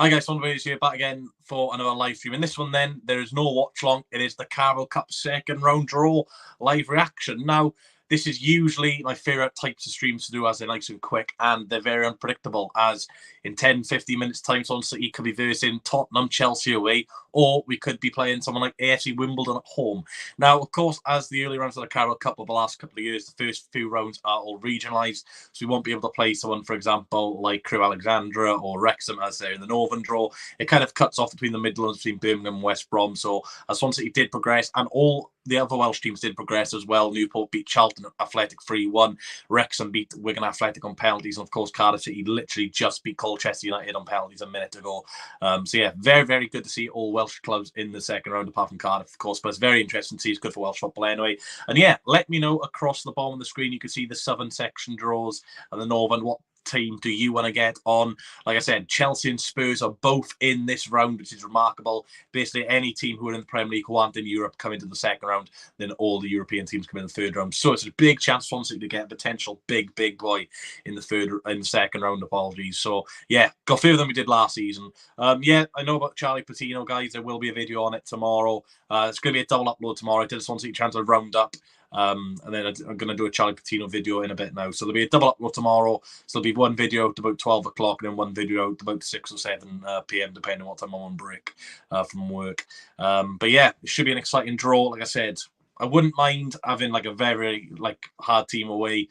Hi guys, Son Videos here, back again for another live stream. In this one then, there is no watch long. It is the Carabao Cup second round draw live reaction. Now, this is usually my favourite types of streams to do as they're nice and quick and they're very unpredictable, as in 10, 15 minutes time, Swansea City could be versing Tottenham, Chelsea away, or we could be playing someone like AFC Wimbledon at home. Now, of course, as the early rounds of the Carabao Cup over the last couple of years, the first few rounds are all regionalised, so we won't be able to play someone, for example, like Crewe Alexandra or Wrexham as they're in the Northern draw. It kind of cuts off between the Midlands, between Birmingham and West Brom. So as Swansea City did progress, and all the other Welsh teams did progress as well. Newport beat Charlton Athletic 3-1. Wrexham beat Wigan Athletic on penalties. And of course, Cardiff City literally just beat Colchester United on penalties a minute ago. So yeah, very, very good to see all Welsh clubs in the second round, apart from Cardiff, of course. But it's very interesting to see. It's good for Welsh football anyway. And yeah, let me know across the bottom of the screen. You can see the Southern section draws and the Northern. What team do you want to get on? Like I said, Chelsea and Spurs are both in this round, which is remarkable. Basically, any team who are in the Premier League who aren't in Europe come into the second round, then all the European teams come in the third round. So it's a big chance for Swansea to get a potential big boy in the second round. Apologies. So yeah, got further than we did last season. Yeah, I know about Charlie Patino, guys. There will be a video on it tomorrow. It's going to be a double upload tomorrow. I did a Swansea Transfer roundup. And then I'm going to do a Charlie Patino video in a bit now. So there'll be a double upload tomorrow. So there'll be one video at about 12 o'clock and then one video at about 6 or 7 p.m. depending on what time I'm on break from work. But yeah, it should be an exciting draw. Like I said, I wouldn't mind having like a very hard team away.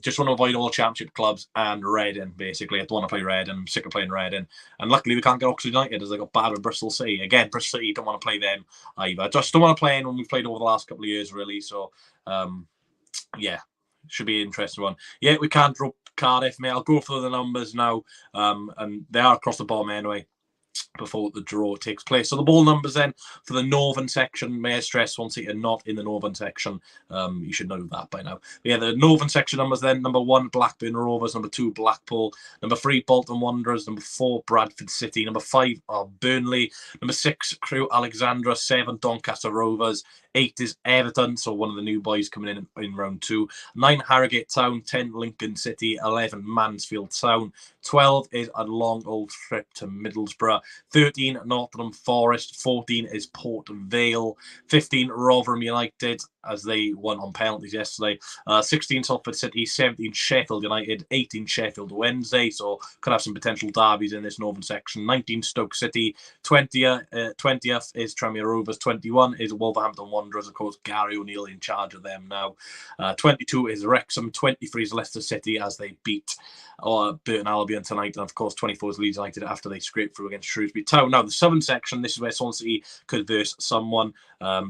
Just want to avoid all championship clubs and Reading, basically. I don't want to play Reading. I'm sick of playing Reading. And luckily, we can't get Oxford United as they got bad with Bristol City. Again, Bristol City, don't want to play them either. Just don't want to play anyone we've played over the last couple of years, really. So, yeah, should be an interesting one. Yeah, we can't drop Cardiff, mate. I'll go for the numbers now. And they are across the bottom anyway, before the draw takes place. So the ball numbers then for the Northern section, may I stress, Swansea are not in the Northern section. You should know that by now. But yeah, the Northern section numbers then: number 1, Blackburn Rovers; number 2, Blackpool; number 3, Bolton Wanderers; number 4, Bradford City; number 5 are Burnley; number 6, Crewe Alexandra; 7, Doncaster Rovers; 8 is Everton, so one of the new boys coming in round 2. 9, Harrogate Town; 10, Lincoln City; 11, Mansfield Town; 12 is a long old trip to Middlesbrough; 13, Nottingham Forest; 14 is Port Vale; 15, Rotherham United, as they won on penalties yesterday; 16, Salford City; 17, Sheffield United; 18, Sheffield Wednesday, so could have some potential derbies in this Northern section; 19, Stoke City; 20th is Tranmere Rovers; 21 is Wolverhampton Wanderers, of course, Gary O'Neill in charge of them now; 22 is Wrexham; 23 is Leicester City, as they beat Burton Albion tonight; and of course 24 is Leeds United after they scraped through against Shrewsbury Town. Now the Southern section, this is where Swansea could verse someone.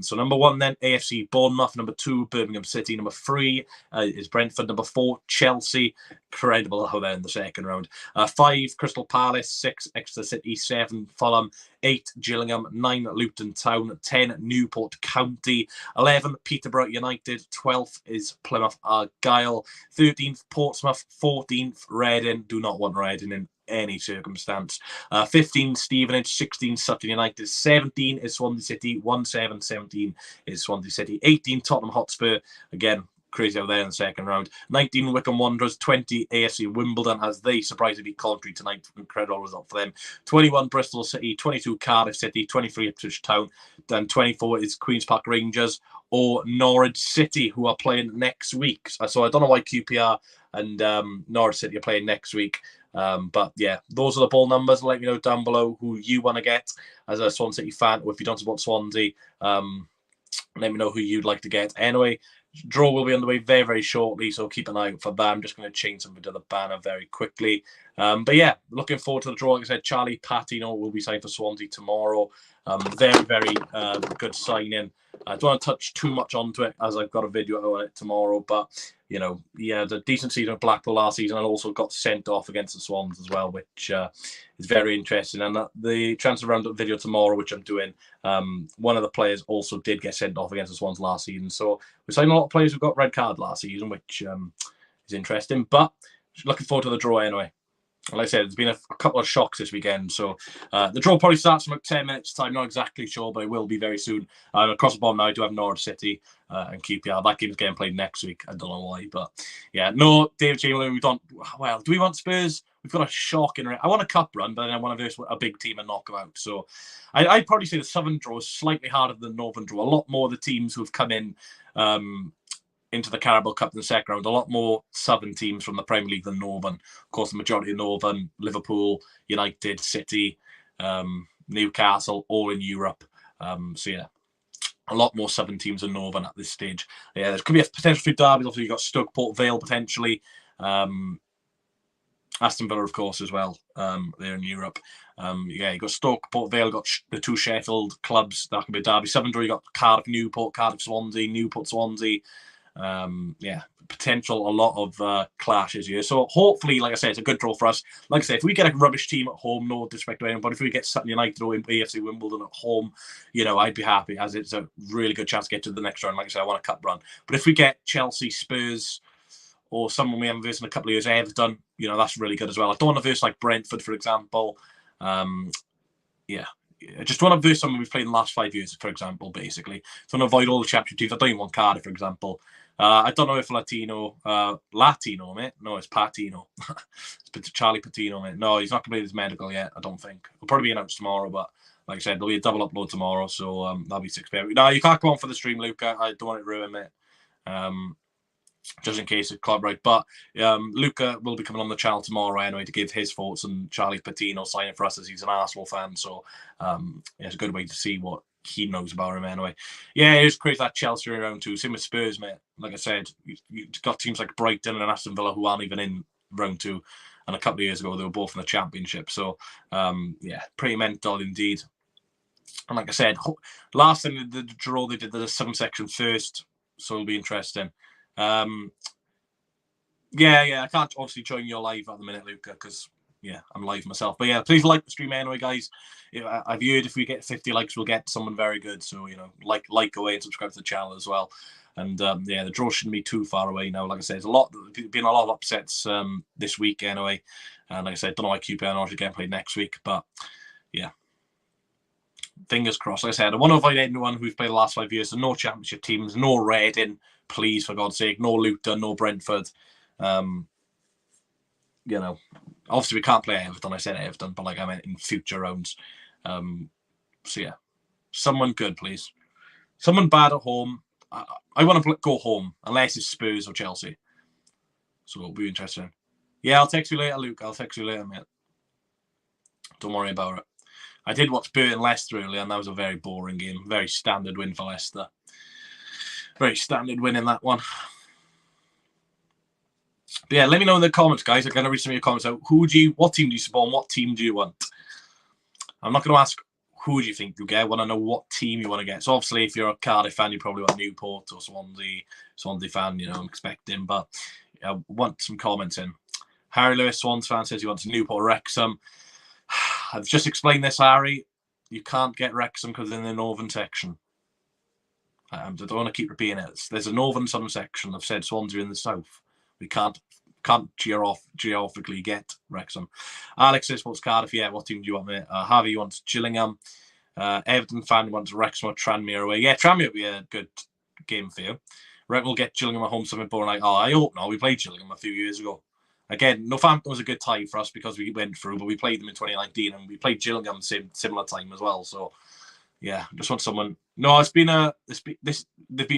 So number 1 then, AFC Bournemouth; number 2, Birmingham City; number 3 is Brentford; number 4, Chelsea. Incredible how they're in the second round. 5, Crystal Palace; 6, Exeter City; 7, Fulham; 8, Gillingham; 9, Luton Town; 10, Newport County; 11, Peterborough United; 12th is Plymouth Argyle; 13th, Portsmouth; 14th, Reading. Do not want Reading in any circumstance. 15, Stevenage; 16, Sutton United; 17 is Swansea City; 17 is Swansea City; 18, Tottenham Hotspur. Again, crazy out there in the second round. 19, Wycombe Wanderers; 20, AFC Wimbledon, as they surprisingly beat Coventry tonight. Incredible result for them. 21, Bristol City; 22, Cardiff City; 23, Ipswich Town; then 24 is Queen's Park Rangers or Norwich City, who are playing next week. So I don't know why QPR and Norwich City are playing next week. But yeah, those are the ball numbers. Let me know down below who you want to get as a Swansea City fan, or if you don't support Swansea, let me know who you'd like to get. Anyway, draw will be underway very, very shortly, so keep an eye out for that. I'm just going to change something to the banner very quickly. But yeah, looking forward to the draw. Like I said, Charlie Patino will be signed for Swansea tomorrow. Very, very good signing. I don't want to touch too much onto it, as I've got a video on it tomorrow, but you know, yeah, the decent season of Blackpool last season, and also got sent off against the Swans as well, which is very interesting. And the transfer roundup video tomorrow, which I'm doing, one of the players also did get sent off against the Swans last season. So we're signing a lot of players who got red card last season, which is interesting. But looking forward to the draw anyway. Like I said, there's been a couple of shocks this weekend. So the draw probably starts in about 10 minutes' time. Not exactly sure, but it will be very soon. Across the bottom now, I do have Norwich City and QPR. That game's getting played next week. I don't know why, but yeah. No, David Chamberlain, we don't... Well, do we want Spurs we've got a shocking. I want a cup run, but then I want to verse a big team and knock them out. So I'd probably say the Southern draw is slightly harder than the Northern draw. A lot more of the teams who've come in into the Carabao Cup in the second round, a lot more Southern teams from the Premier League than Northern. Of course, the majority of Northern, Liverpool, United, City, Newcastle, all in Europe. So yeah, a lot more Southern teams than Northern at this stage. Yeah, there could be a potential few derbies. Obviously, you've got Stoke, Port Vale potentially. Aston Villa, of course, as well. There in Europe. Yeah, you got Stoke, Port Vale, got the two Sheffield clubs. That could be a derby. Southern draw, you got Cardiff, Newport, Cardiff, Swansea, Newport, Swansea. Yeah, potential a lot of clashes here. So hopefully, like I said, it's a good draw for us. Like I said, if we get a rubbish team at home, no disrespect to anyone, but if we get Sutton United or AFC Wimbledon at home, you know, I'd be happy, as it's a really good chance to get to the next round. Like I said, I want a cup run. But if we get Chelsea, Spurs, or someone we haven't versed in a couple of years, Everton, you know, that's really good as well. I don't want to verse like Brentford, for example. Yeah. I just want to verse someone we've played in the last 5 years, for example, basically. So I want to avoid all the championship teams. I don't even want Cardiff, for example. I don't know if Latino, mate. No, it's Patino. It's Charlie Patino, mate. No, he's not completed his medical yet, I don't think. It'll probably be announced tomorrow, but like I said, there'll be a double upload tomorrow, so that'll be 6 p.m. No, you can't come on for the stream, Luca. I don't want it ruined, mate. Just in case it's club right. But Luca will be coming on the channel tomorrow anyway to give his thoughts on Charlie Patino signing for us, as he's an Arsenal fan. So yeah, it's a good way to see what he knows about him anyway. Yeah, it was crazy that Chelsea are in round 2. Same with Spurs, mate. Like I said, you've got teams like Brighton and Aston Villa who aren't even in round 2. And a couple of years ago, they were both in the Championship. So yeah, pretty mental indeed. And like I said, last time the draw, they did the 7 section first. So it'll be interesting. Yeah, I can't obviously join your live at the minute, Luca, because yeah, I'm live myself. But yeah, please like the stream anyway, guys. I've heard if we get 50 likes, we'll get someone very good. So you know, like away and subscribe to the channel as well. And yeah, the draw shouldn't be too far away now. Like I said, there's been a lot of upsets this week anyway. And like I said, don't know why QPR are getting played next week, but yeah. Fingers crossed. Like I said, I want to avoid anyone who's played the last 5 years. So no championship teams, no Reading, please, for God's sake, no Luton, no Brentford. You know, obviously we can't play Everton. I said Everton, but like I meant in future rounds. So yeah, someone good, please. Someone bad at home. I want to go home, unless it's Spurs or Chelsea. So it'll be interesting. Yeah, I'll text you later, Luke. I'll text you later, mate. Don't worry about it. I did watch Burton Leicester earlier, and that was a very boring game. Very standard win for Leicester. Very standard win in that one. But yeah, let me know in the comments, guys. I'm going to read some of your comments out. What team do you support and what team do you want? I'm not going to ask who do you think you'll get. I want to know what team you want to get. So obviously, if you're a Cardiff fan, you probably want Newport or Swansea fan, you know, I'm expecting. But I want some comments in. Harry Lewis, Swans fan, says he wants Newport Wrexham. I've just explained this, Harry. You can't get Wrexham because they're in the northern section. I don't want to keep repeating it. There's a northern southern section. I've said Swansea in the south. We can't geographically get Wrexham. Alex says, what's Cardiff? Yeah, what team do you want, mate? Harvey wants Gillingham. Everton fan wants Wrexham or Tranmere away. Yeah, Tranmere would be a good game for you. We'll get Gillingham at home, something boring like, I hope not. We played Gillingham a few years ago. Again, Northampton was a good tie for us because we went through, but we played them in 2019 and we played Gillingham similar time as well. So, yeah, just want someone. No, they've been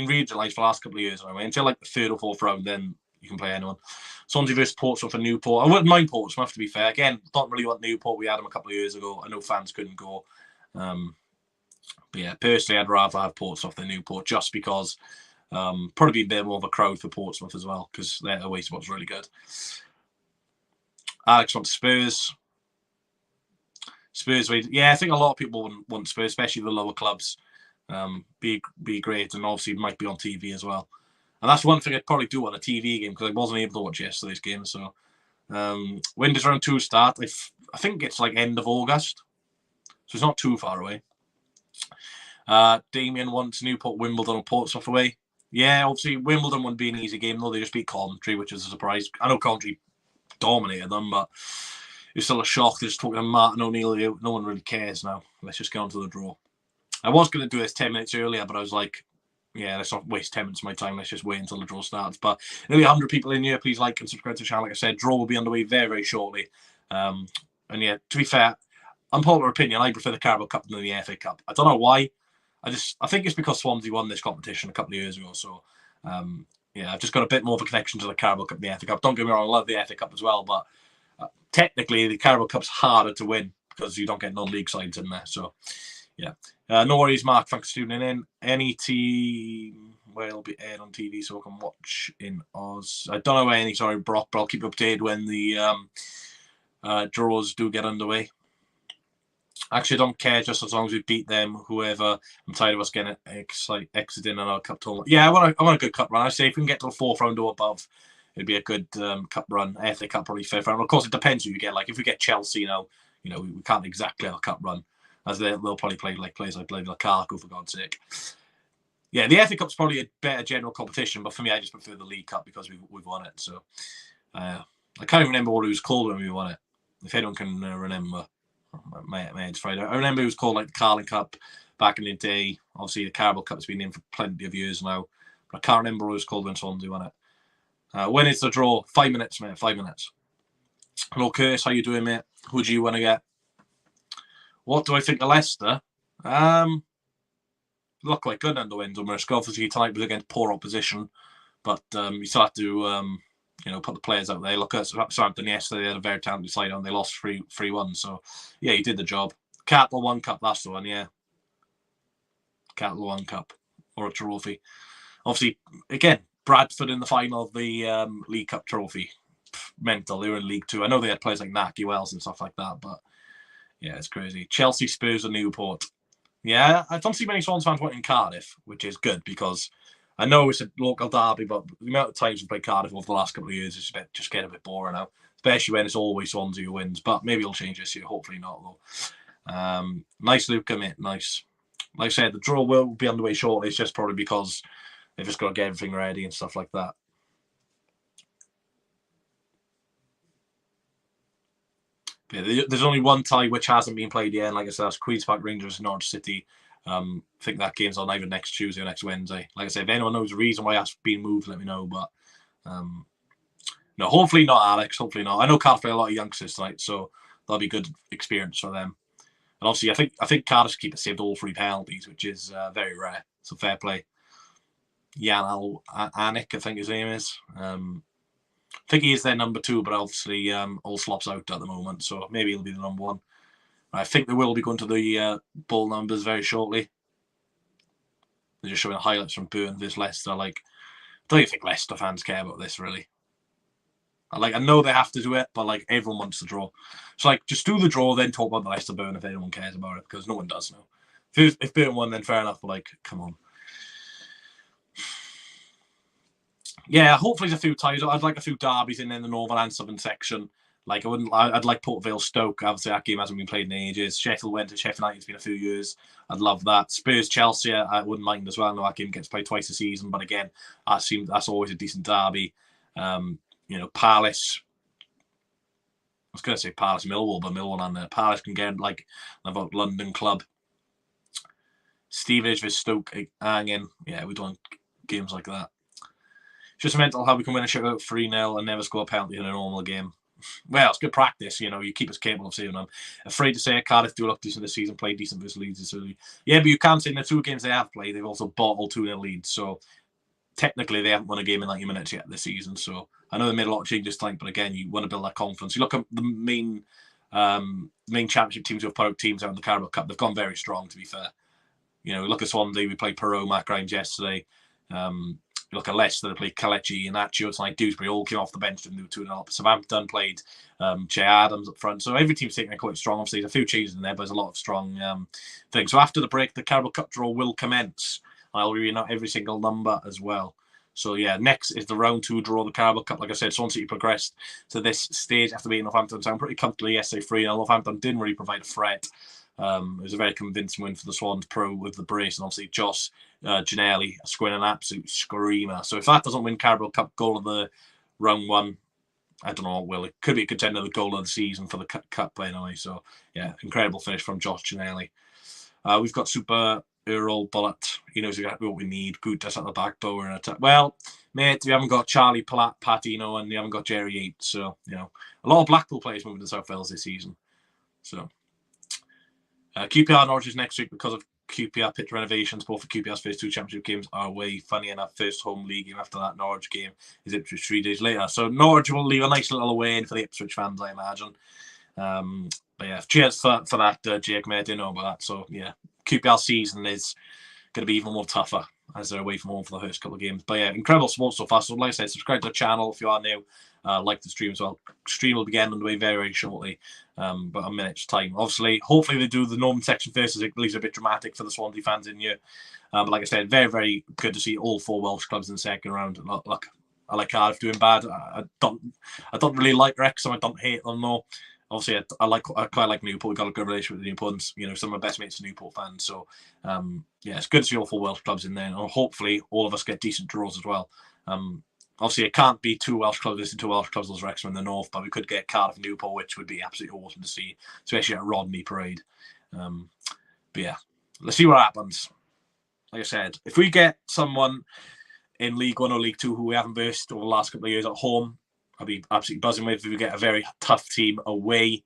regionalised for the last couple of years anyway. Until like the 3rd or 4th round, then you can play anyone. Swansea versus Portsmouth for Newport. I wouldn't mind Portsmouth, to be fair. Again, don't really want Newport. We had them a couple of years ago. I know fans couldn't go. But yeah, personally, I'd rather have Portsmouth than Newport just because probably be a bit more of a crowd for Portsmouth as well because their away spot's really good. Alex wants Spurs. Yeah, I think a lot of people want Spurs, especially the lower clubs. Be great, and obviously it might be on TV as well. And that's one thing I'd probably do on a TV game because I wasn't able to watch yesterday's game. So when does round 2 start? I think it's like end of August, so it's not too far away. Damien wants Newport, Wimbledon, or Portsmouth away. Yeah, obviously Wimbledon wouldn't be an easy game though. They just beat Coventry, which is a surprise. I know Coventry dominated them, but it's still a shock. They're just talking to Martin O'Neill. No one really cares now. Let's just get on to the draw. I was going to do this 10 minutes earlier, but I was like, yeah, let's not waste 10 minutes of my time. Let's just wait until the draw starts. But nearly 100 people in here. Please like and subscribe to the channel. Like I said, draw will be underway very, very shortly. And yeah, to be fair, unpopular opinion, I prefer the Carabao Cup than the FA Cup. I don't know why. I think it's because Swansea won this competition a couple of years ago. So yeah, I've just got a bit more of a connection to the Carabao Cup than the FA Cup. Don't get me wrong, I love the FA Cup as well, but technically the Carabao Cup's harder to win because you don't get non-league sides in there. So yeah, no worries, Mark. Thanks for tuning in. Any team will be aired on TV so I can watch in Oz. I don't know any. Sorry, Brock, but I'll keep you updated when the draws do get underway. Actually, I don't care just as long as we beat them, whoever. I'm tired of us getting exiting in our cup tournament. Yeah, I want a good cup run. I say if we can get to the fourth round or above, it'd be a good cup run. FA Cup probably fifth round. Of course, it depends who you get. Like if we get Chelsea, we can't exactly have a cup run, as they'll probably play like players like Lukaku, for God's sake. Yeah, the FA Cup's probably a better general competition, but for me, I just prefer the League Cup because we've won it. So I can't even remember what it was called when we won it. If anyone can remember. My head's fried. I remember it was called like the Carling Cup back in the day. Obviously, the Carabao Cup's been in for plenty of years now. But I can't remember what it was called when Swansea won it. When is the draw? 5 minutes, mate. 5 minutes. Hello, Curtis. How you doing, mate? Who do you want to get? What do I think of Leicester? Look quite good under Windham. Obviously, tonight was against poor opposition. But you still have to... put the players out there. Look at Southampton yesterday. They had a very talented side on. They lost 3-1. So, yeah, he did the job. Cattle One Cup, that's the one, yeah. Cattle One Cup. Or a trophy. Obviously, again, Bradford in the final of the League Cup trophy. Mental. They were in League Two. I know they had players like Naki Wells and stuff like that, but, yeah, it's crazy. Chelsea, Spurs, and Newport. Yeah, I don't see many Swans fans wanting Cardiff, which is good because... I know it's a local derby, but the amount of times we played Cardiff over the last couple of years is just getting a bit boring now, especially when it's always Swansea who wins. But maybe it'll change this year. Hopefully not, though. Nice, Luca, mate. Nice. Like I said, the draw will be underway shortly. It's just probably because they've just got to get everything ready and stuff like that. Yeah, there's only one tie which hasn't been played yet. And like I said, that's Queen's Park Rangers and Norwich City. I think that game's on either next Tuesday or next Wednesday. Like I said, if anyone knows the reason why that's been moved, let me know. But no, hopefully not, Alex. Hopefully not. I know Cardiff play a lot of youngsters tonight, so that'll be good experience for them. And obviously, I think Cardiff's keeper saved all 3 penalties, which is very rare. So fair play. Jan Anik, I think his name is. I think he is their number 2, but obviously all slops out at the moment, so maybe he'll be the number 1. I think they will be going to the ball numbers very shortly. They're just showing highlights from Burn vs Leicester. I don't even think Leicester fans care about this, really. I know they have to do it, but everyone wants the draw. So just do the draw, then talk about the Leicester Burn if anyone cares about it, because no one does now. If Burn won, then fair enough. But come on. Yeah, hopefully there's a few ties. I'd like a few derbies in the northern and southern section. I'd like Port Vale Stoke. Obviously, that game hasn't been played in ages. Sheffield went to Sheffield United. It's been a few years. I'd love that. Spurs Chelsea, I wouldn't mind as well. I know that game gets played twice a season, but again, that's always a decent derby. Palace. I was going to say Palace Millwall, but Millwall and Palace can get about London club. Stevenage vs Stoke hanging. Yeah, we've done games like that. It's just mental how we can win a shutout 3-0 and never score a penalty in a normal game. Well, it's good practice, you keep us capable of saving them. Afraid to say Cardiff do look decent this season, played decent versus Leeds this early. Yeah, but you can't say in the 2 games they have played, they've also bottled 2-0 leads. So technically they haven't won a game in 90 minutes yet this season. So I know they made a lot of changes tonight, but again, you want to build that confidence. You look at the main championship teams who have put out teams out in the Carabao Cup, they've gone very strong, to be fair. Look at Swansea, we played Perot, Matt Grimes yesterday. Look at Leicester, they played Kalechi and Nacho tonight. Dewsbury all came off the bench and do 2-0. Southampton played Che Adams up front. So every team's taking it quite strong. Obviously, there's a few changes in there, but there's a lot of strong things. So after the break, the Carabao Cup draw will commence. I'll read out every single number as well. So yeah, next is the round 2 draw of the Carabao Cup. Like I said, Swansea City progressed to this stage after beating Northampton Town pretty comfortably yesterday 3-0. Northampton didn't really provide a threat. It was a very convincing win for the Swans Pro with the brace, and obviously Josh Giannelli scoring an absolute screamer. So if that doesn't win Carabao Cup goal of the round 1, I don't know what will. It could be a contender the goal of the season for the Cup anyway. So yeah, incredible finish from Josh Giannelli. We've got Super Earl Bullet. He knows exactly what we need. Gutas at the back, Bower and attack. Well, mate, we haven't got Charlie Patino and we haven't got Jerry Yates. So, you know, a lot of Blackpool players moving to South Wales this season. So, QPR Norwich is next week because of QPR pitch renovations. Both of QPR's first 2 championship games are away. Funny enough, first home league game after that Norwich game is Ipswich 3 days later. So Norwich will leave a nice little away in for the Ipswich fans, I imagine. But yeah, cheers for that, Jake. I didn't know about that. So yeah, QPR season is going to be even more tougher as they're away from home for the first couple of games. But yeah, incredible support so far. So like I said, subscribe to the channel if you are new. Like the stream as well. Stream will be getting underway very, very shortly. But a minute's time. Obviously, hopefully they do the Northern section first, as it leaves a bit dramatic for the Swansea fans in here. But like I said, very, very good to see all 4 Welsh clubs in the second round. Look, I like Cardiff doing bad. I don't really like Wrexham. I don't hate them though. Obviously, I quite like Newport. We've got a good relationship with the Newportans. You know, some of my best mates are Newport fans. So, yeah, it's good to see all 4 Welsh clubs in there. And hopefully, all of us get decent draws as well. Obviously, it can't be 2 Welsh clubs. There's 2 Welsh clubs, there's Wrexham in the north, but we could get Cardiff and Newport, which would be absolutely awesome to see, especially at Rodney Parade. But yeah, let's see what happens. Like I said, if we get someone in League 1 or League 2 who we haven't versed over the last couple of years at home, I'll be absolutely buzzing with. If we get a very tough team away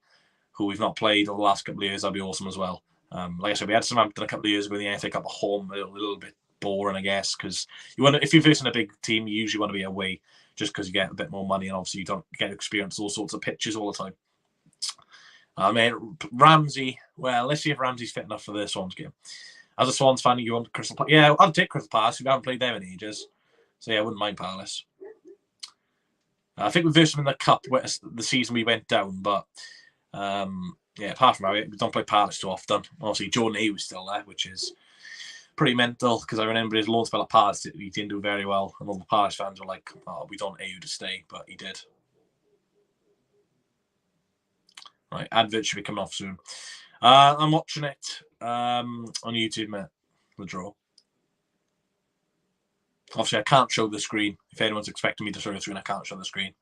who we've not played over the last couple of years, that'll be awesome as well. Like I said, we had Southampton a couple of years ago in the AFC Cup at home, a little bit boring, I guess, because if you're facing a big team, you usually want to be away just because you get a bit more money and obviously you don't get to experience all sorts of pitches all the time. Ramsey, well, let's see if Ramsey's fit enough for the Swans game. As a Swans fan, you want Crystal Palace? Yeah, I'll take Crystal Palace. We haven't played them in ages. So yeah, I wouldn't mind Palace. I think we versed them in the Cup the season we went down, but yeah, apart from that, we don't play Palace too often. Obviously, Jordan A was still there, which is pretty mental because I remember his loan spell at Palace, he didn't do very well, and all the Palace fans were like, "Oh, we don't want you to stay," but he did. Right, advert should be coming off soon. I'm watching it on YouTube, mate. The draw. Obviously, I can't show the screen. If anyone's expecting me to show the screen, I can't show the screen.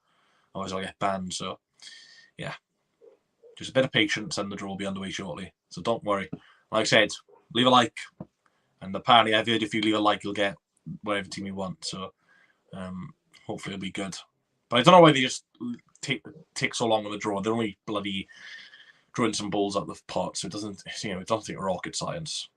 Otherwise, I'll get banned. So, yeah. Just a bit of patience and the draw will be underway shortly. So don't worry. Like I said, leave a like. And apparently, I've heard if you leave a like, you'll get whatever team you want. So, hopefully it'll be good. But I don't know why they just take so long on the draw. They're only bloody drawing some balls out of the pot. So it doesn't take rocket science.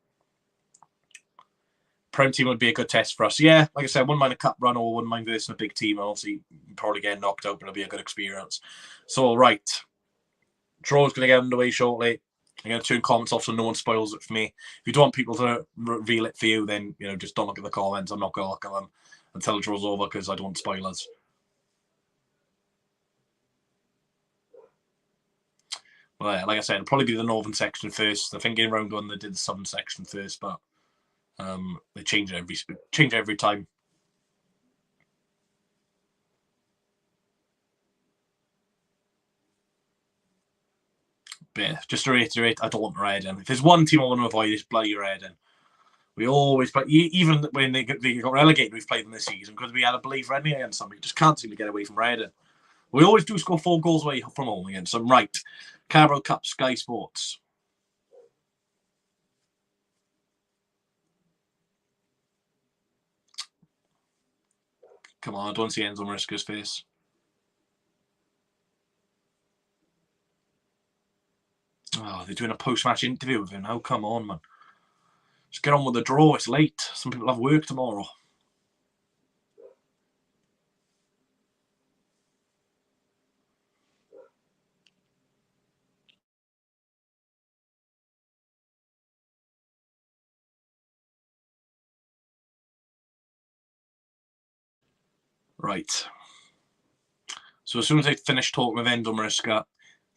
Prem team would be a good test for us. Yeah, like I said, I wouldn't mind a cup run or wouldn't mind versing a big team. Obviously, probably get knocked out, but it'll be a good experience. So, right. Draw's going to get underway shortly. I'm going to turn comments off so no one spoils it for me. If you don't want people to reveal it for you, then just don't look at the comments. I'm not going to look at them until the draw's over because I don't want spoilers. Well, yeah, like I said, it'll probably be the northern section first. I think in round 1 they did the southern section first, but they change every time. But yeah, just to reiterate, I don't want Reading. If there's one team I want to avoid, it's bloody Reading. We always play, even when they got relegated, we've played them this season because we had a belief Reading against them. We just can't seem to get away from Reading. We always do score 4 goals away from home against them. Right, Carabao Cup, Sky Sports. Come on, I don't see Enzo Maresca's face. Oh, they're doing a post-match interview with him now. Come on, man. Just get on with the draw. It's late. Some people have work tomorrow. Right. So as soon as I finish talking with Enzo Maresca,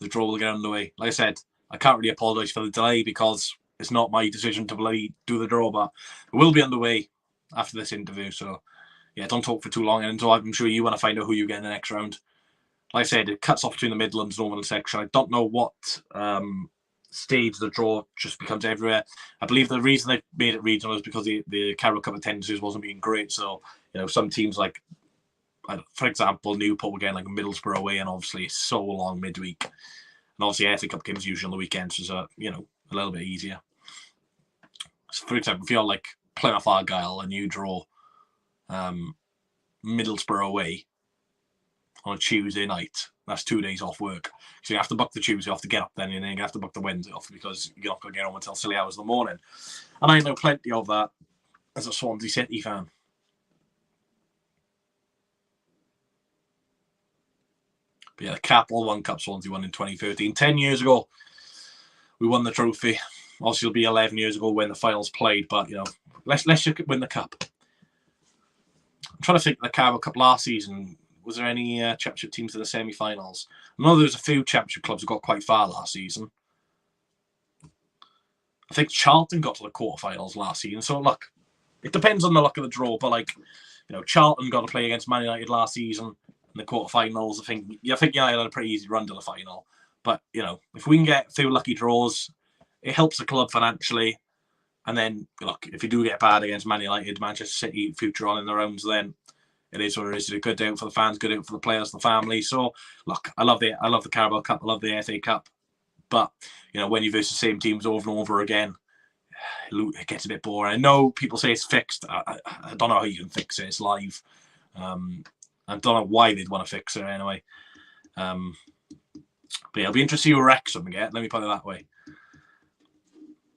the draw will get underway. Like I said, I can't really apologise for the delay because it's not my decision to do the draw, but it will be underway after this interview. So, yeah, don't talk for too long. And so I'm sure you want to find out who you get in the next round. Like I said, it cuts off between the Midlands and Northern section. I don't know what stage the draw just becomes everywhere. I believe the reason they made it regional is because the Carabao Cup attendances wasn't being great. So, some teams like, for example, Newport were getting like Middlesbrough away, and obviously it's so long midweek. And obviously, AFC Cup games usually on the weekends, so a little bit easier. For example, if you're like Plymouth Argyle and you draw Middlesbrough away on a Tuesday night, that's 2 days off work. So you have to book the Tuesday off to get up then, and then you have to book the Wednesday off because you're not going to get home until silly hours in the morning. And I know plenty of that as a Swansea City fan. But yeah, the Capital One Cup Swansea won in 2013. 10 years ago, we won the trophy. Obviously, it'll be 11 years ago when the finals played, but, you know, let's just win the cup. I'm trying to think the Carabao Cup last season. Was there any championship teams in the semi-finals? I know there was a few championship clubs who got quite far last season. I think Charlton got to the quarterfinals last season. So, look, it depends on the luck of the draw. But, like, you know, Charlton got to play against Man United last season in the quarterfinals. I think United had a pretty easy run to the final. But, you know, if we can get a few lucky draws, it helps the club financially. And then, look, if you do get bad against Man United, Manchester City, future on in the rounds, then it is what it is. It's a good out for the fans, good out for the players, the family. So, look, I love the Carabao Cup. I love the FA Cup. But, you know, when you versus the same teams over and over again, it gets a bit boring. I know people say it's fixed. I don't know how you can fix it. It's live. I don't know why they'd want to fix it anyway. But yeah, it'll be interesting to see who Wrexham get. Let me put it that way.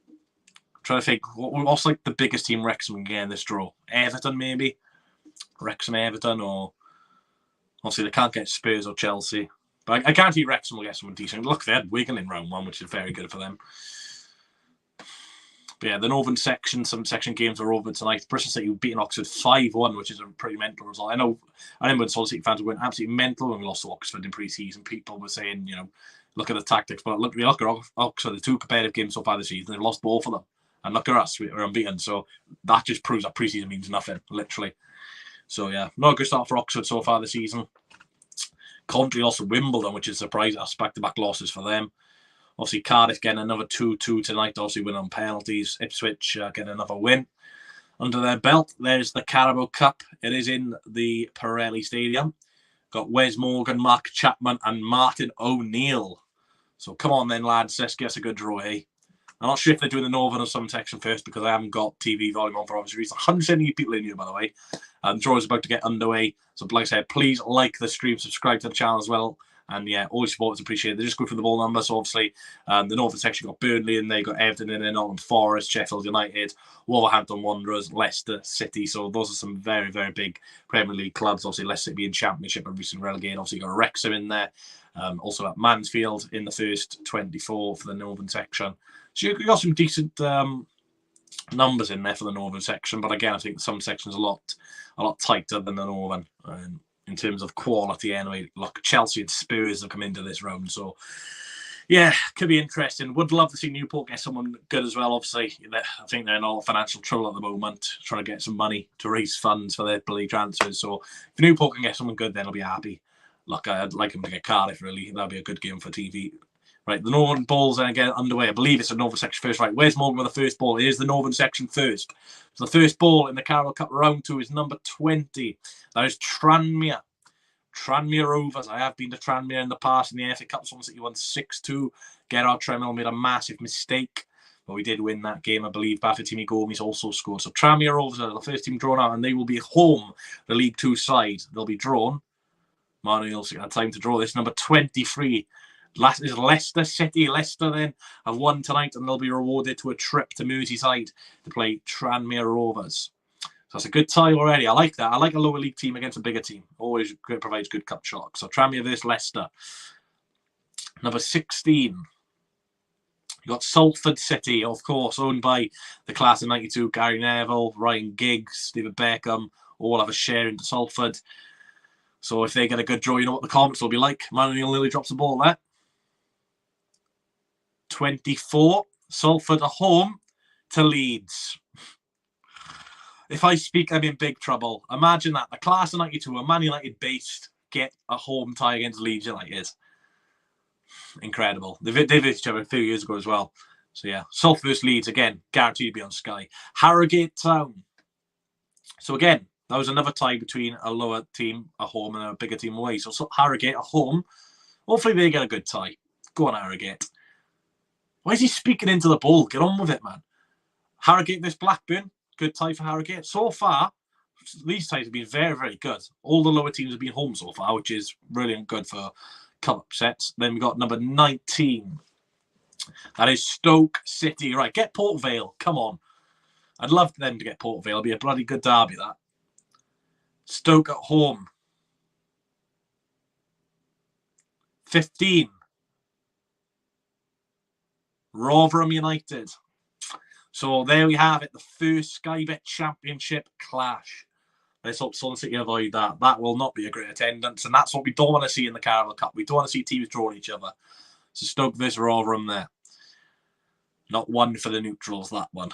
I'm trying to think, what's like the biggest team Wrexham can get in this draw? Everton, maybe? Wrexham, Everton, or obviously they can't get Spurs or Chelsea. But I guarantee Wrexham will get someone decent. Look, they had Wigan in round one, which is very good for them. But yeah, the Northern section, some section games are over tonight. Bristol City beating Oxford 5-1, which is a pretty mental result. I remember when Swansea City fans were going absolutely mental when we lost to Oxford in pre-season. People were saying, you know, look at the tactics. But look at Oxford, the 2 competitive games so far this season, they've lost both of them. And look at us, we're unbeaten. So that just proves that pre-season means nothing, literally. So yeah, not a good start for Oxford so far this season. Coventry also Wimbledon, which is a surprise. That's back-to-back losses for them. Obviously, Cardiff getting another 2-2 tonight. Obviously, win on penalties. Ipswich getting another win under their belt. There's the Carabao Cup. It is in the Pirelli Stadium. Got Wes Morgan, Mark Chapman, and Martin O'Neill. So come on then, lads. Let's get us a good draw, eh? I'm not sure if they're doing the Northern or Southern section first because I haven't got TV volume on for obvious reasons. 170 people in here, by the way. The draw is about to get underway. So, like I said, please like the stream, subscribe to the channel as well. And yeah, all your support is appreciated. They just go through the ball numbers. So obviously, the Northern section got Burnley in there, got Everton in there, Nottingham Forest, Sheffield United, Wolverhampton Wanderers, Leicester City. So those are some very, very big Premier League clubs. Obviously, Leicester City in Championship and recently relegated. Obviously, got Wrexham in there. Also got Mansfield in the first 24 for the Northern section. So you got some decent numbers in there for the Northern section. But again, I think some sections a lot tighter than the Northern. In terms of quality anyway. Look, Chelsea and Spurs have come into this round. So, yeah, could be interesting. Would love to see Newport get someone good as well. Obviously, I think they're in all financial trouble at the moment, trying to get some money to raise funds for their bloody transfers. So, if Newport can get someone good, then I'll be happy. Look, I'd like them to get Cardiff, really. That'd be a good game for TV. Right, the Northern Ball's then again underway. I believe it's the Northern section first. Right, where's Morgan with the first ball? Here's the Northern section first. So the first ball in the Carabao Cup round 2 is number 20. That is Tranmere. Tranmere Rovers. I have been to Tranmere in the past in the FA Cup. Swansea City won 6-2. Gerard Tremel made a massive mistake, but we did win that game, I believe. Bafetimi Gomes also scored. So Tranmere Rovers are the first team drawn out, and they will be home, the League 2 side. They'll be drawn. Manuel's got time to draw this. Number 23. Last is Leicester City. Leicester then have won tonight, and they'll be rewarded to a trip to Merseyside to play Tranmere Rovers. So that's a good tie already. I like that. I like a lower league team against a bigger team. Always provides good cup shock. So Tranmere versus Leicester. Number 16. You got Salford City, of course, owned by the class of 92. Gary Neville, Ryan Giggs, David Beckham, all have a share into Salford. So if they get a good draw, you know what the comments will be like. Manuel Lilly drops the ball there. 24. Salford are home to Leeds. If I speak, I'm in big trouble. Imagine that. The class of 92, a Man United based, get a home tie against Leeds United. Incredible. They did each other a few years ago as well. So yeah, Salford versus Leeds, again, guaranteed to be on Sky. Harrogate Town. So again, that was another tie between a lower team at home and a bigger team away. So Harrogate at home. Hopefully they get a good tie. Go on, Harrogate. Why is he speaking into the ball? Get on with it, man. Harrogate vs Blackburn. Good tie for Harrogate. So far, these ties have been very, very good. All the lower teams have been home so far, which is really good for cup upsets. Then we got number 19. That is Stoke City. Right, get Port Vale. Come on. I'd love them to get Port Vale. It'd be a bloody good derby, that. Stoke at home. 15. Rotherham United. So there we have it, the first Sky Bet Championship clash. Let's hope Swansea City avoid that. That will not be a great attendance, and that's what we don't want to see in the Carabao Cup. We don't want to see teams drawing each other. So Stoke versus Rotherham there. Not one for the neutrals, that one.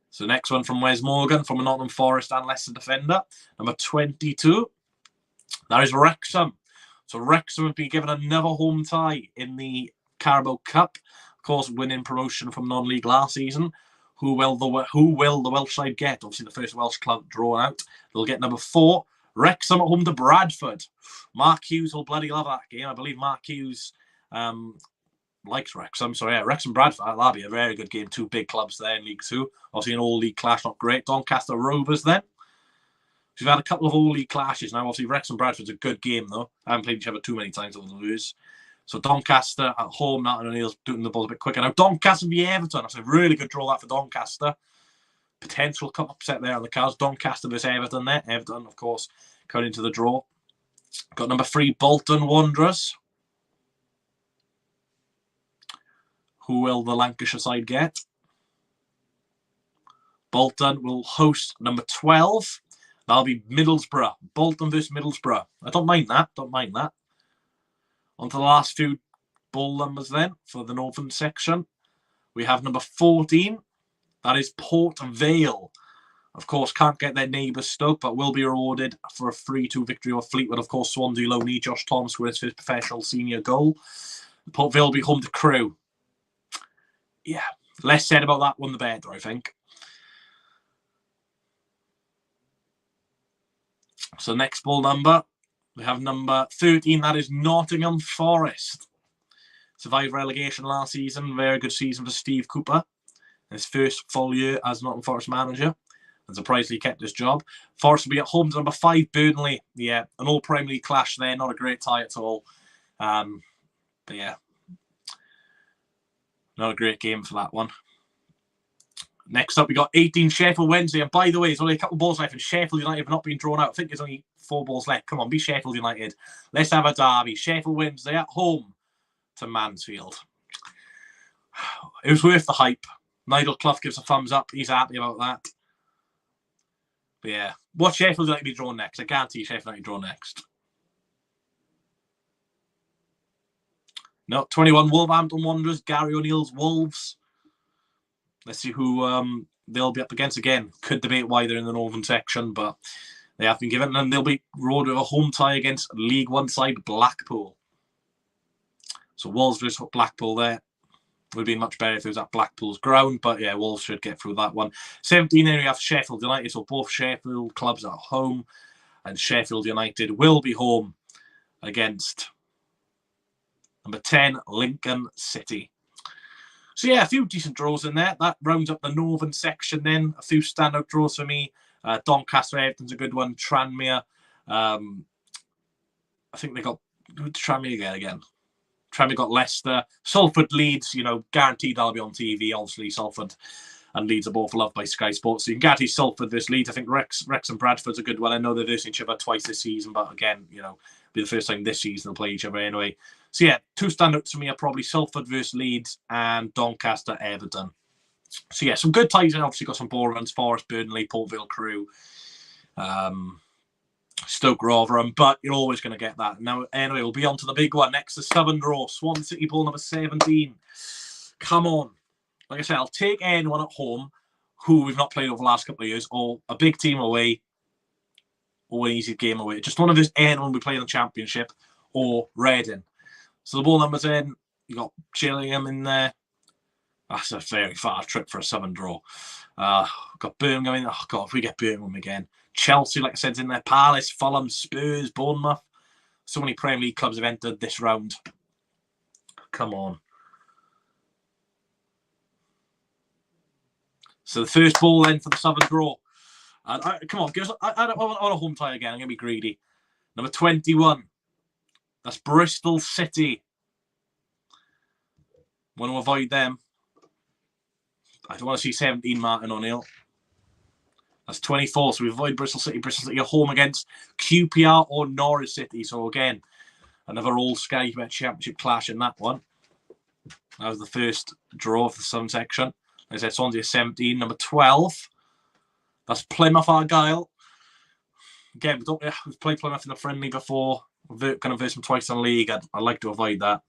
So next one from Wes Morgan, from a Nottingham Forest and Leicester defender. Number 22. That is Wrexham. So Wrexham have been given another home tie in the Carabao Cup. Of course, winning promotion from non-league last season. Who will the Welsh side get? Obviously, the first Welsh club drawn out. They'll get number 4. Wrexham at home to Bradford. Mark Hughes will bloody love that game. I believe Mark Hughes likes Wrexham. So yeah, Wrexham Bradford, that'll be a very good game. Two big clubs there in League 2. Obviously, an all-league clash, not great. Doncaster Rovers then. So we've had a couple of all-league clashes now. Obviously, Wrexham Bradford's a good game, though. I haven't played each other too many times over the years. So Doncaster at home, Nathan O'Neill's doing the ball a bit quicker. Now, Doncaster v Everton. That's a really good draw that for Doncaster. Potential cup upset there on the cards. Doncaster versus Everton there. Everton, of course, coming into the draw. Got number 3, Bolton Wanderers. Who will the Lancashire side get? Bolton will host number 12. That'll be Middlesbrough. Bolton versus Middlesbrough. I don't mind that. On to the last few ball numbers then for the northern section. We have number 14. That is Port Vale. Of course, can't get their neighbours Stoke, but will be rewarded for a 3-2 victory over Fleetwood. Of course, Swansea loanee Josh Thomas scored his first professional senior goal. Port Vale will be home to Crewe. Yeah, less said about that one, the better, I think. So next ball number, we have number 13. That is Nottingham Forest. Survived relegation last season. Very good season for Steve Cooper. His first full year as Nottingham Forest manager. And surprisingly kept his job. Forest will be at home to number 5, Burnley. Yeah, an all Premier League clash there. Not a great tie at all. But yeah, not a great game for that one. Next up, we got 18 Sheffield Wednesday. And by the way, there's only a couple of balls left, and Sheffield United have not been drawn out. I think there's only 4 balls left. Come on, be Sheffield United. Let's have a derby. Sheffield Wednesday at home to Mansfield. It was worth the hype. Nigel Clough gives a thumbs up. He's happy about that. But yeah, what Sheffield United be drawn next? I guarantee Sheffield United draw next. No, 21 Wolverhampton Wanderers, Gary O'Neill's Wolves. Let's see who they'll be up against again. Could debate why they're in the northern section, but they have been given, and they'll be rewarded with a home tie against League One side Blackpool. So Wolves versus Blackpool there. Would have been much better if it was at Blackpool's ground, but yeah, Wolves should get through that one. 17, then we have Sheffield United, so both Sheffield clubs are at home, and Sheffield United will be home against number 10, Lincoln City. So yeah, a few decent draws in there. That rounds up the northern section then. A few standout draws for me. Doncaster Everton's a good one. Tranmere. I think they got... Who did Tranmere get again? Tranmere got Leicester. Salford Leeds, guaranteed that'll be on TV. Obviously, Salford and Leeds are both loved by Sky Sports. So you can guarantee Salford versus Leeds. I think Wrexham Bradford's a good one. I know they're versing each other twice this season, but again, it'll be the first time this season they'll play each other anyway. So yeah, 2 standouts for me are probably Salford versus Leeds and Doncaster Everton. So yeah, some good ties. And obviously got some ball runs: Forest, Burnley, Port Vale, Crewe, Stoke, Rotherham. But you're always going to get that. Now, anyway, we'll be on to the big one next. The Southern draw, Swansea City ball number 17. Come on. Like I said, I'll take anyone at home who we've not played over the last couple of years, or a big team away, or an easy game away. Just one of those anyone we play in the Championship, or Reading. So the ball numbers in. You got Gillingham in there. That's a very far trip for a Southern draw. Got Birmingham in. Oh, God, if we get Birmingham again. Chelsea, like I said, is in there. Palace, Fulham, Spurs, Bournemouth. So many Premier League clubs have entered this round. Come on. So the first ball then for the Southern draw. And come on, give us. I want a home tie again. I'm going to be greedy. Number 21. That's Bristol City. Want to avoid them. I don't want to see 17 Martin O'Neill. That's 24. So we avoid Bristol City. Bristol City are home against QPR or Norwich City. So again, another All Sky Championship clash in that one. That was the first draw of the Southern section. As I said, Swansea 17. Number 12. That's Plymouth Argyle. Again, we've played Plymouth in the friendly before. We're going to verse them twice in the league. I'd like to avoid that.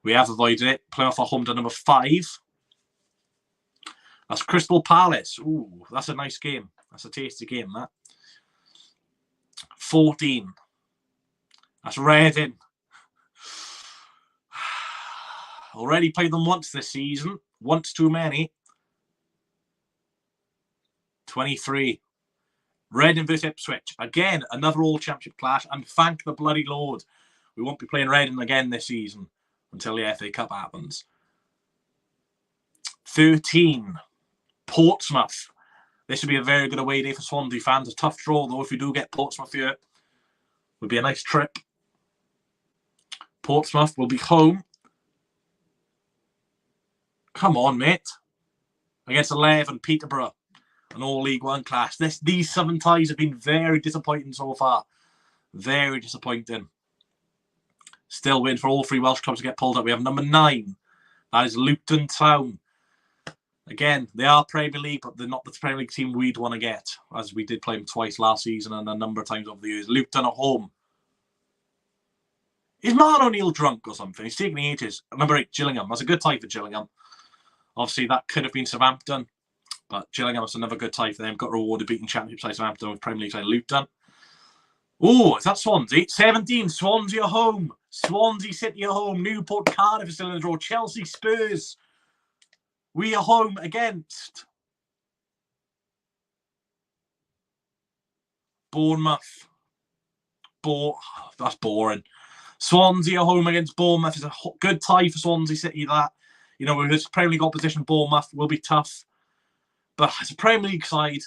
We have avoided it. Plymouth are home to number 5. That's Crystal Palace. Ooh, that's a nice game. That's a tasty game, that. 14. That's Reading. Already played them once this season. Once too many. 23. Reading vs Ipswich. Again, another All Championship clash. And thank the bloody Lord, we won't be playing Reading again this season until the FA Cup happens. 13. Portsmouth. This would be a very good away day for Swansea fans. A tough draw, though, if we do get Portsmouth here. Would be a nice trip. Portsmouth will be home. Come on, mate. Against 11, Peterborough. An all League One clash. These Southern ties have been very disappointing so far. Very disappointing. Still waiting for all 3 Welsh clubs to get pulled up. We have number 9. That is Luton Town. Again, they are Premier League, but they're not the Premier League team we'd want to get, as we did play them twice last season and a number of times over the years. Luton at home. Is Martin O'Neill drunk or something? He's taking ages. Number 8, Gillingham. That's a good tie for Gillingham. Obviously, that could have been Southampton. But Gillingham is another good tie for them. Got rewarded beating Championship side Southampton with Premier League side Luton. Oh, is that Swansea? 17. Swansea at home. Swansea City at home. Newport, Cardiff is still in the draw. Chelsea, Spurs. We are home against Bournemouth. That's boring. Swansea are home against Bournemouth. It's a good tie for Swansea City. That, you know, with this Premier League opposition, Bournemouth will be tough. But it's a Premier League side,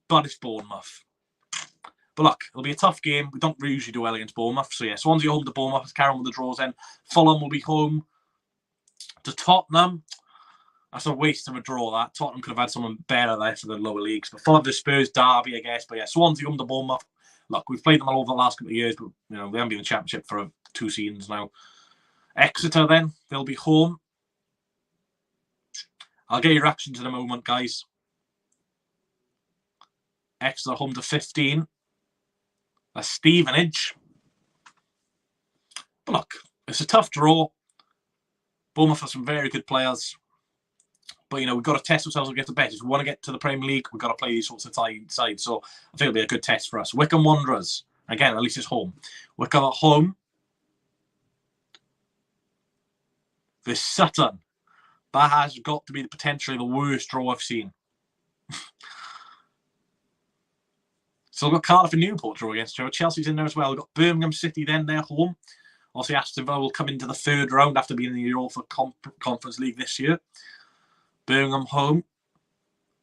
but it's Bournemouth. But look, it'll be a tough game. We don't usually do well against Bournemouth. So yeah, Swansea home to Bournemouth. Let's carry on with the draws then. Fulham will be home to Tottenham. That's a waste of a draw, that. Tottenham could have had someone better there for the lower leagues. But Fulham, the Spurs, Derby, I guess. But yeah, Swansea home to Bournemouth. Look, we've played them all over the last couple of years, but you know, they haven't been in the Championship for 2 seasons now. Exeter then, they'll be home. I'll get your reactions in a moment, guys. Exeter home to 15. That's Stevenage. But look, it's a tough draw. Bournemouth have some very good players. But, you know, we've got to test ourselves and get the best. If we want to get to the Premier League, we've got to play these sorts of sides. So I think it'll be a good test for us. Wycombe Wanderers. Again, at least it's home. Wycombe at home. This Sutton. That has got to be potentially the worst draw I've seen. So we've got Cardiff and Newport draw against each other. Chelsea's in there as well. We've got Birmingham City then, they're home. Obviously, Aston Villa will come into the 3rd round after being in the Europa Conference League this year. Birmingham home.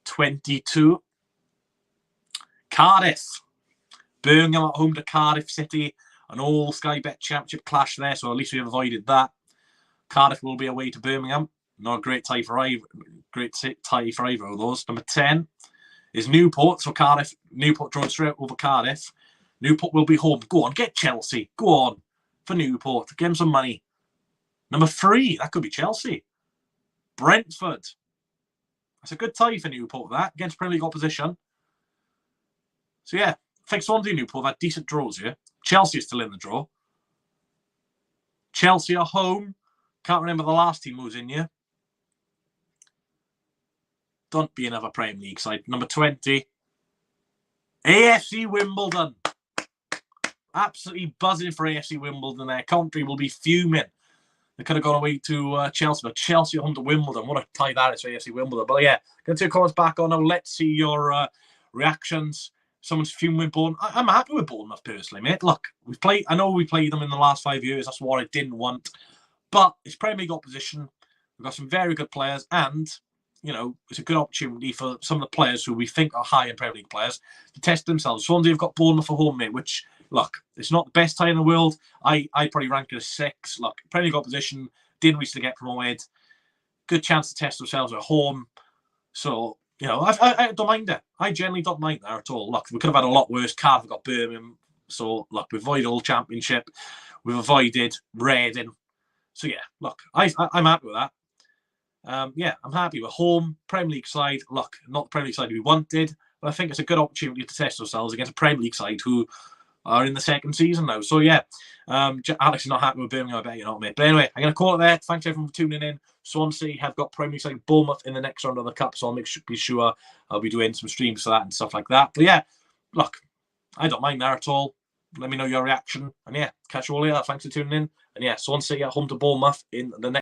22. Cardiff. Birmingham at home to Cardiff City. An all Sky Bet Championship clash there, so at least we have avoided that. Cardiff will be away to Birmingham. Not a great tie for either. Great tie for either of those. Number 10 is Newport. So Cardiff, Newport drawn straight over Cardiff. Newport will be home. Go on, get Chelsea. Go on for Newport. Give them some money. Number 3, that could be Chelsea. Brentford. That's a good tie for Newport, that, against Premier League opposition. So yeah, I think Swansea and Newport have had decent draws here. Chelsea is still in the draw. Chelsea are home. Can't remember the last team who was in here. Don't be another Premier League side. Number 20. AFC Wimbledon. Absolutely buzzing for AFC Wimbledon there. Country will be fuming. They could have gone away to Chelsea, but Chelsea home to Wimbledon. What a tie that is for AFC Wimbledon. But yeah, get to your comments back on now. Let's see your reactions. Someone's fuming with Bournemouth. I'm happy with Bournemouth personally, mate. Look, I know we played them in the last 5 years. That's what I didn't want. But it's Premier League opposition. We've got some very good players, and it's a good opportunity for some of the players who we think are high in Premier League players to test themselves. Swansea have got Bournemouth at home, mate, which, look, it's not the best tie in the world. I probably rank it as 6. Look, Premier League opposition, didn't recently get promoted. Good chance to test themselves at home. So, I don't mind it. I generally don't mind that at all. Look, we could have had a lot worse. Cardiff got Birmingham. So, look, we've avoided all championship. We've avoided Reading. So, yeah, look, I'm happy with that. I'm happy with home Premier League side. Look, not the Premier League side we wanted, but I think it's a good opportunity to test ourselves against a Premier League side who are in the second season now. So Alex is not happy with Birmingham. I bet you're not, mate. But anyway, I'm going to call it there. Thanks everyone for tuning in. Swansea have got Premier League side Bournemouth in the next round of the Cup, so I'll be sure I'll be doing some streams for that and stuff like that. But yeah, look, I don't mind that at all. Let me know your reaction. And yeah, catch you all later. Thanks for tuning in. And yeah, Swansea at home to Bournemouth in the next